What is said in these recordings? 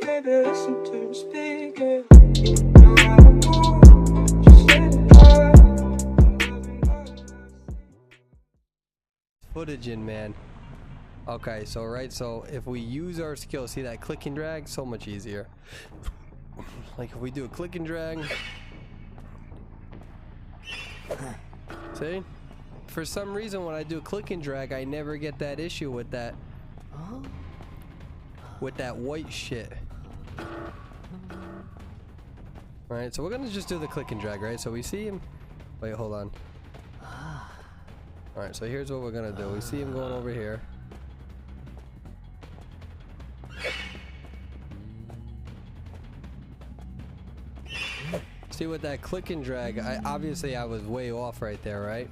baby, listen to me speak, yeah. No matter what, just let it go. Footage in, man. Okay, so right, so if we use our skill, see that click and drag, so much easier. Like if we do a click and drag, see, for some reason when I do click and drag, I never get that issue with that white shit. All right, so we're gonna just do the click and drag, right? So we see him. Wait, hold on. All right, so here's what we're gonna do. We see him going over here. See, with that click and drag, obviously I was way off right there, right?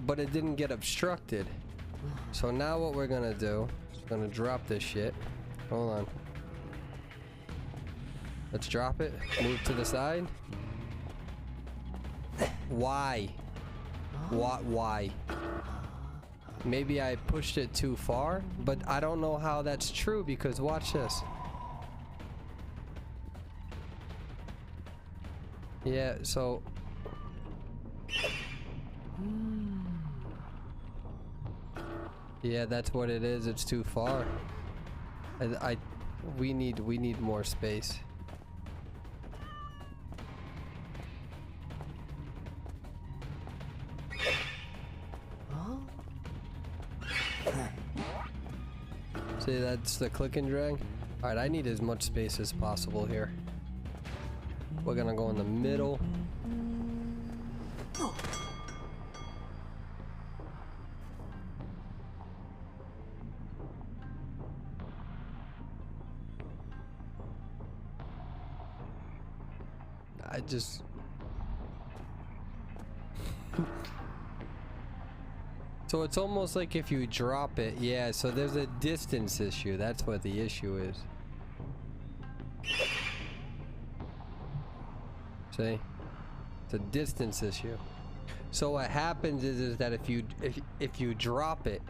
But it didn't get obstructed. So now what we're gonna do is we're gonna drop this shit. Hold on. Let's drop it. Move to the side. Why? What? Why? Maybe I pushed it too far, but I don't know how that's true because watch this. Yeah, so yeah, that's what it is. It's too far. We need more space. See, that's the click and drag. All right, I need as much space as possible here. We're gonna go in the middle. I just so it's almost like if you drop it, yeah, so there's a distance issue. That's what the issue is. See? It's a distance issue. So what happens is that if you drop it,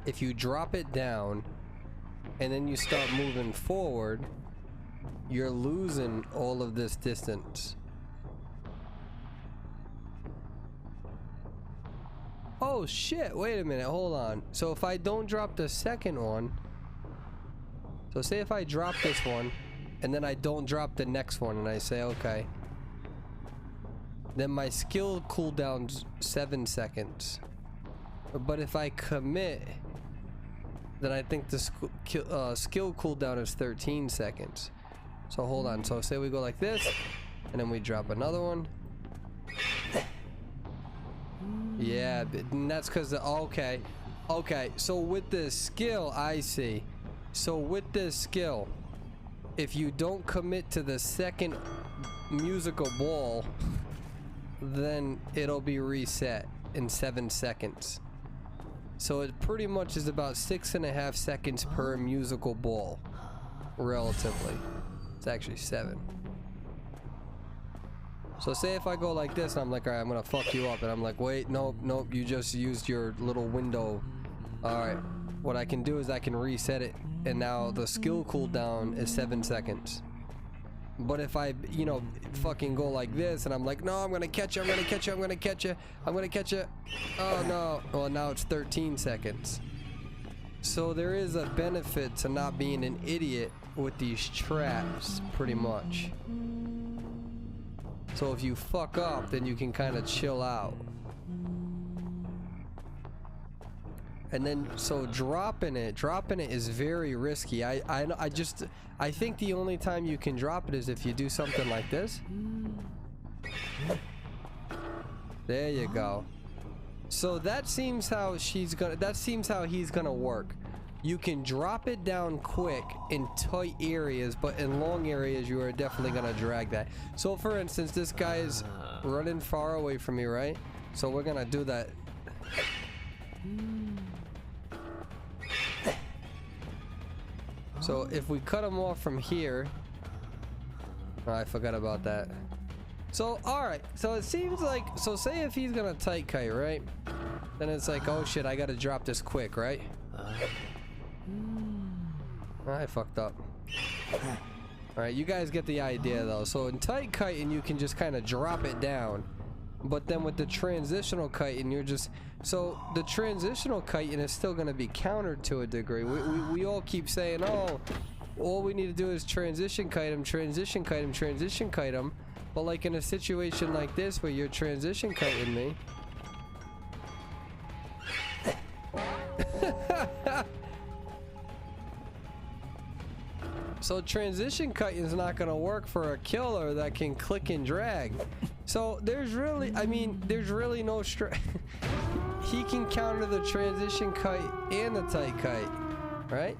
if you drop it down and then you start moving forward, you're losing all of this distance. Oh shit, wait a minute, hold on. So if I don't drop the second one, so say if I drop this one and then I don't drop the next one and I say okay, then my skill cooldown's 7 seconds. But if I commit, then I think the skill cooldown is 13 seconds. So hold on, so say we go like this and then we drop another one. Yeah, and that's because okay, so with this skill, I see. So with this skill, if you don't commit to the second musical ball, then it'll be reset in 7 seconds. So it pretty much is about 6.5 seconds per musical ball, relatively. It's actually 7. So say if I go like this and I'm like, all right, I'm gonna fuck you up, and I'm like, wait, nope, you just used your little window. All right, what I can do is I can reset it, and now the skill cooldown is 7 seconds. But if I, you know, fucking go like this and I'm like, no, I'm gonna catch you, I'm gonna catch you, I'm gonna catch you, I'm gonna catch you. Oh no, well now it's 13 seconds. So there is a benefit to not being an idiot with these traps, pretty much. So if you fuck up, then you can kind of chill out. And then, so dropping it is very risky. I think the only time you can drop it is if you do something like this. There you go. So that seems how he's gonna work. You can drop it down quick in tight areas, but in long areas you are definitely gonna drag that. So for instance, this guy is running far away from me, right? So we're gonna do that. So if we cut him off from here, oh, I forgot about that. So alright, so it seems like, so say if he's gonna tight kite, right? Then it's like, oh shit, I gotta drop this quick, right? I fucked up. Alright, you guys get the idea though. So in tight kiting, you can just kind of drop it down. But then with the transitional kiting, you're just... So the transitional kiting is still going to be countered to a degree. We all keep saying, oh, all we need to do is transition kite them, transition kite them, transition kite them. But like in a situation like this where you're transition kiting me... So transition kiting is not going to work for a killer that can click and drag. So there's really, I mean, there's really no he can counter the transition kite and the tight kite, right?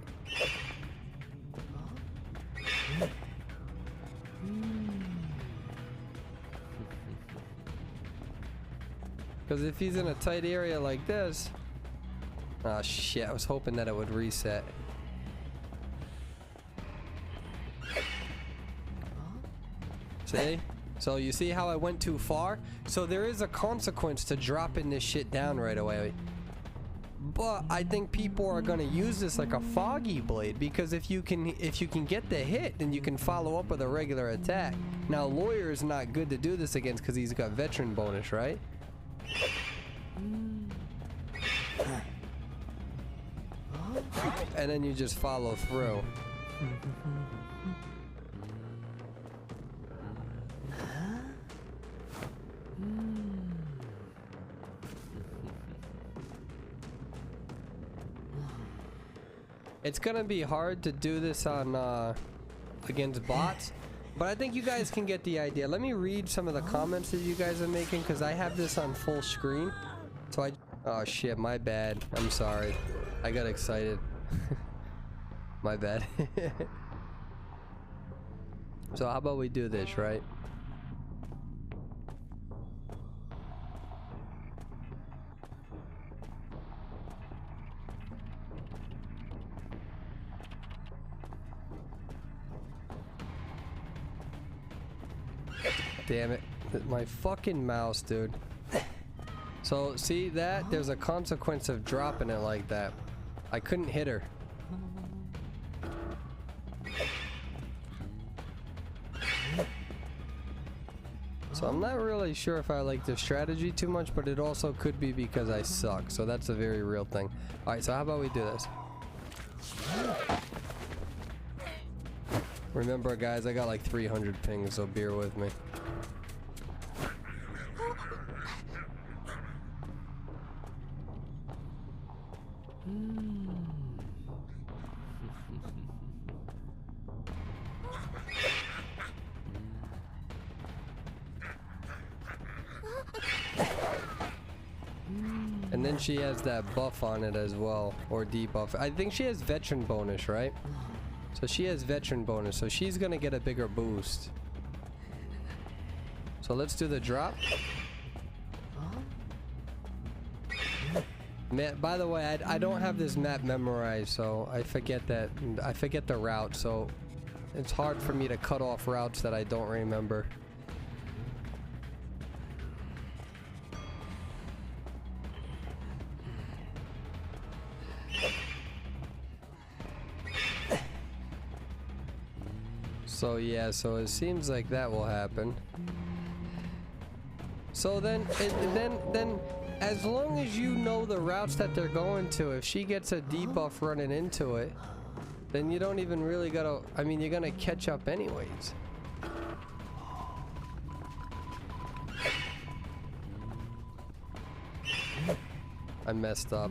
Because if he's in a tight area like this... Oh shit, I was hoping that it would reset. See? So you see how I went too far? So there is a consequence to dropping this shit down right away. But I think people are gonna use this like a foggy blade, because if you can get the hit, then you can follow up with a regular attack. Now Lawyer is not good to do this against because he's got veteran bonus, right? And then you just follow through. It's gonna be hard to do this on against bots, but I think you guys can get the idea. Let me read some of the comments that you guys are making, because I have this on full screen. So oh shit, my bad. I'm sorry. I got excited. My bad. So how about we do this, right? Damn it. My fucking mouse, dude. So, see that? There's a consequence of dropping it like that. I couldn't hit her. So I'm not really sure if I like this strategy too much, but it also could be because I suck. So that's a very real thing. Alright, so how about we do this? Remember, guys, I got like 300 pings, so bear with me. And then she has that buff on it as well, or debuff. I think she has veteran bonus, right? So she has veteran bonus, so she's gonna get a bigger boost. So let's do the drop. By the way, I don't have this map memorized, so I forget the route, so it's hard for me to cut off routes that I don't remember. So yeah, so it seems like that will happen. So then as long as you know the routes that they're going to, if she gets a debuff running into it, then you don't even really gotta, I mean, you're gonna catch up anyways. I messed up.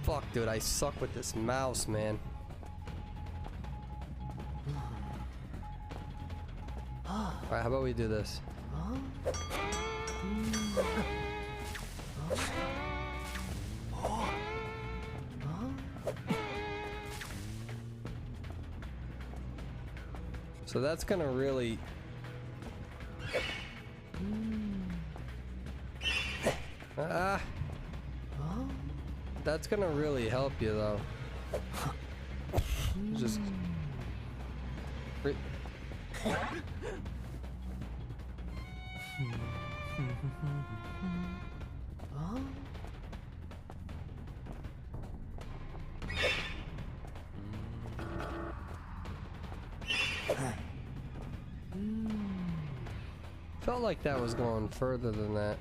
Fuck, dude, I suck with this mouse, man. Alright, how about we do this? So that's gonna really... That's gonna really help you though. Just... Felt like that was going further than that.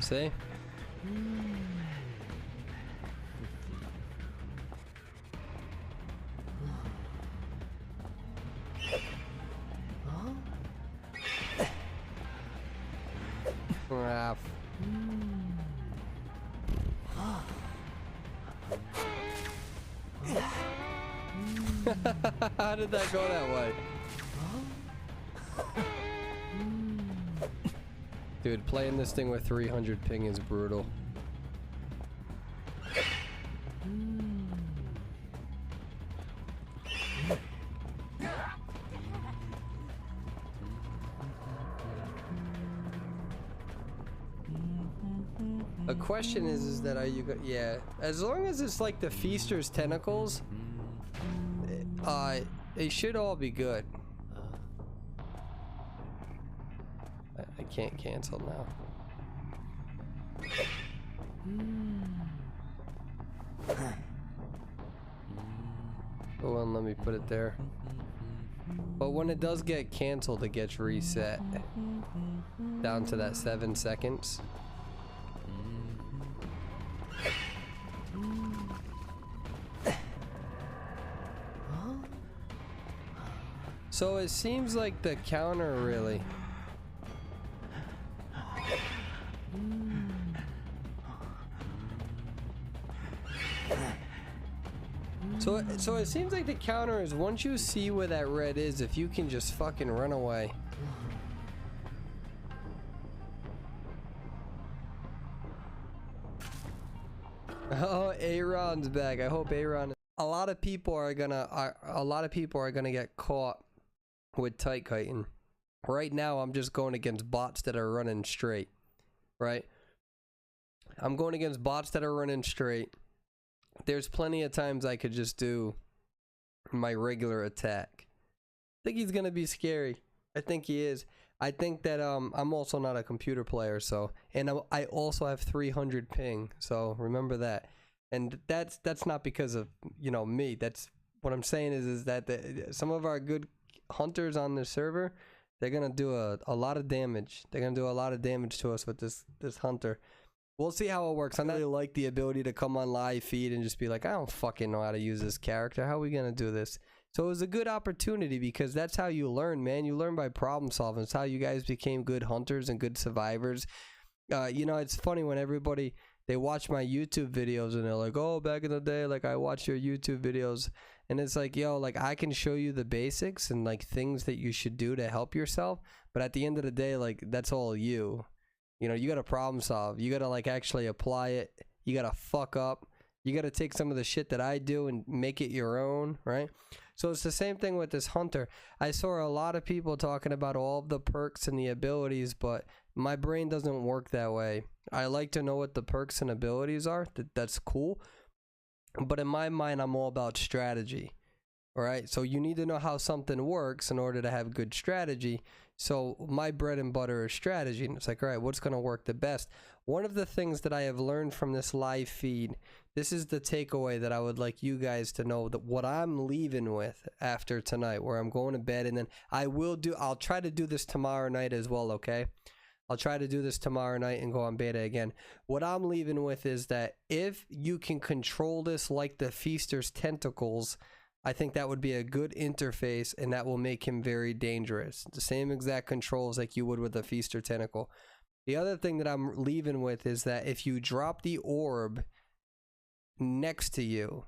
See? Crap. How did that go that way? Dude, playing this thing with 300 ping is brutal. The question is that are you yeah, as long as it's like the feaster's tentacles, they should all be good. I can't cancel now. It won't let me put it there. But when it does get canceled, it gets reset down to that 7 seconds. So it seems like the counter really. So it seems like the counter is once you see where that red is, if you can just fucking run away. Oh, Aaron's back. I hope Aaron. A lot of people are gonna get caught with tight kiting. Right now, I'm just going against bots that are running straight. Right? I'm going against bots that are running straight. There's plenty of times I could just do my regular attack. I think he's gonna be scary. I think he is. I think that I'm also not a computer player, so, and I also have 300 ping, so remember that. And that's not because of, you know, me. That's what I'm saying is that some of our good hunters on the server, they're gonna do a lot of damage. They're gonna do a lot of damage to us with this hunter. We'll see how it works. I really like the ability to come on live feed and just be like, I don't fucking know how to use this character. How are we gonna do this? So it was a good opportunity because that's how you learn, man. You learn by problem solving. It's how you guys became good hunters and good survivors. You know, it's funny when everybody, they watch my YouTube videos and they're like, oh, back in the day, like I watched your YouTube videos. And it's like, yo, like I can show you the basics and like things that you should do to help yourself. But at the end of the day, like that's all you. You know, you got to problem solve. You got to like actually apply it. You got to fuck up. You got to take some of the shit that I do and make it your own, right? So it's the same thing with this hunter. I saw a lot of people talking about all of the perks and the abilities, but my brain doesn't work that way. I like to know what the perks and abilities are. That's cool. But in my mind, I'm all about strategy. All right, so you need to know how something works in order to have good strategy. So my bread and butter is strategy, and it's like, all right, what's going to work the best? One of the things that I have learned from this live feed, this is the takeaway that I would like you guys to know, that what I'm leaving with after tonight, where I'm going to bed, and then I'll try to do this tomorrow night as well, okay? I'll try to do this tomorrow night and go on beta again. What I'm leaving with is that if you can control this like the Feaster's tentacles, I think that would be a good interface, and that will make him very dangerous. The same exact controls like you would with a Feaster tentacle. The other thing that I'm leaving with is that if you drop the orb next to you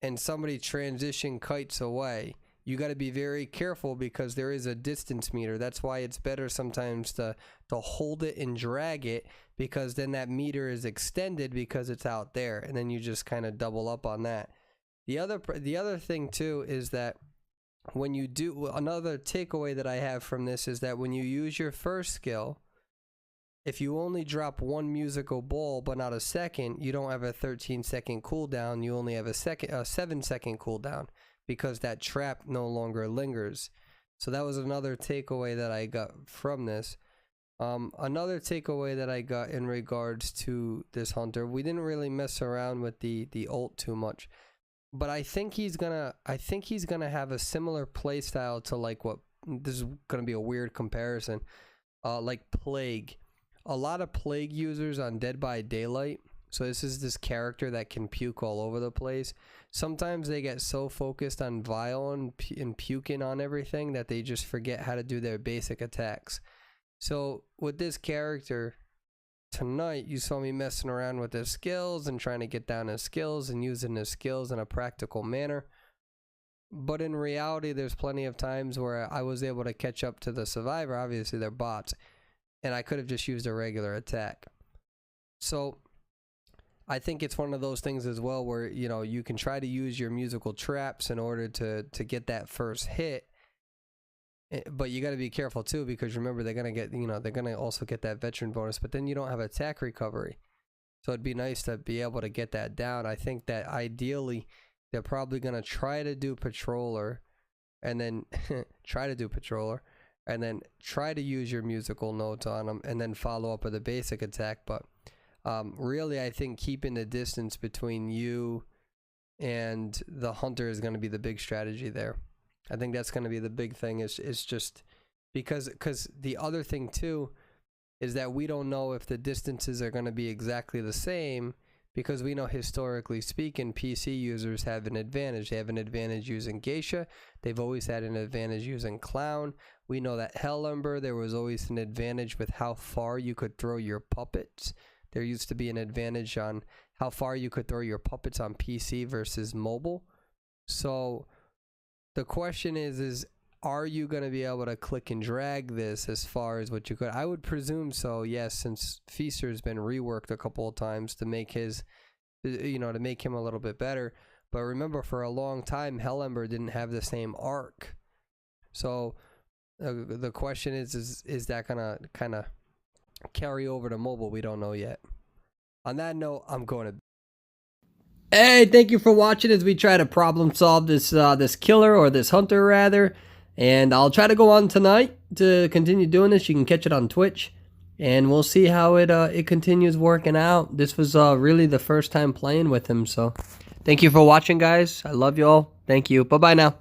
and somebody transition kites away, you got to be very careful because there is a distance meter. That's why it's better sometimes to hold it and drag it, because then that meter is extended because it's out there, and then you just kind of double up on that. The other thing too is that when you do, another takeaway that I have from this is that when you use your first skill, if you only drop one musical ball but not a second, you don't have a 13-second cooldown. You only have a 7-second cooldown because that trap no longer lingers. So that was another takeaway that I got from this. Another takeaway that I got in regards to this hunter, we didn't really mess around with the ult too much, but I think he's gonna have a similar play style to like what, this is gonna be a weird comparison, like Plague. A lot of Plague users on Dead by Daylight, so this character that can puke all over the place. Sometimes they get so focused on Vile and puking on everything that they just forget how to do their basic attacks. So with this character, tonight you saw me messing around with his skills and trying to get down his skills and using his skills in a practical manner. But in reality, there's plenty of times where I was able to catch up to the survivor. Obviously, they're bots. And I could have just used a regular attack. So I think it's one of those things as well where, you know, you can try to use your musical traps in order to get that first hit. But you got to be careful too, because remember, they're going to get, you know, they're going to also get that veteran bonus, but then you don't have attack recovery. So it'd be nice to be able to get that down. I think that ideally they're probably going to try to do patroller and then try to use your musical notes on them and then follow up with a basic attack. But really, I think keeping the distance between you and the hunter is going to be the big strategy there. I think that's going to be the big thing, is just because the other thing too is that we don't know if the distances are going to be exactly the same, because we know historically speaking, PC users have an advantage. They have an advantage using Geisha. They've always had an advantage using Clown. We know that Hell Ember, there was always an advantage with how far you could throw your puppets. There used to be an advantage on how far you could throw your puppets on PC versus mobile. So the question is are you going to be able to click and drag this as far as what you could? I would presume so, yes, since Feaster's been reworked a couple of times to make his, you know, to make him a little bit better. But remember, for a long time, Hell Ember didn't have the same arc. So the question is that going to kind of carry over to mobile? We don't know yet. On that note, I'm going to... Hey, thank you for watching as we try to problem solve this this killer, or this hunter rather. And I'll try to go on tonight to continue doing this. You can catch it on Twitch, and we'll see how it continues working out. This was really the first time playing with him, so thank you for watching, guys. I love you all. Thank you. Bye-bye now.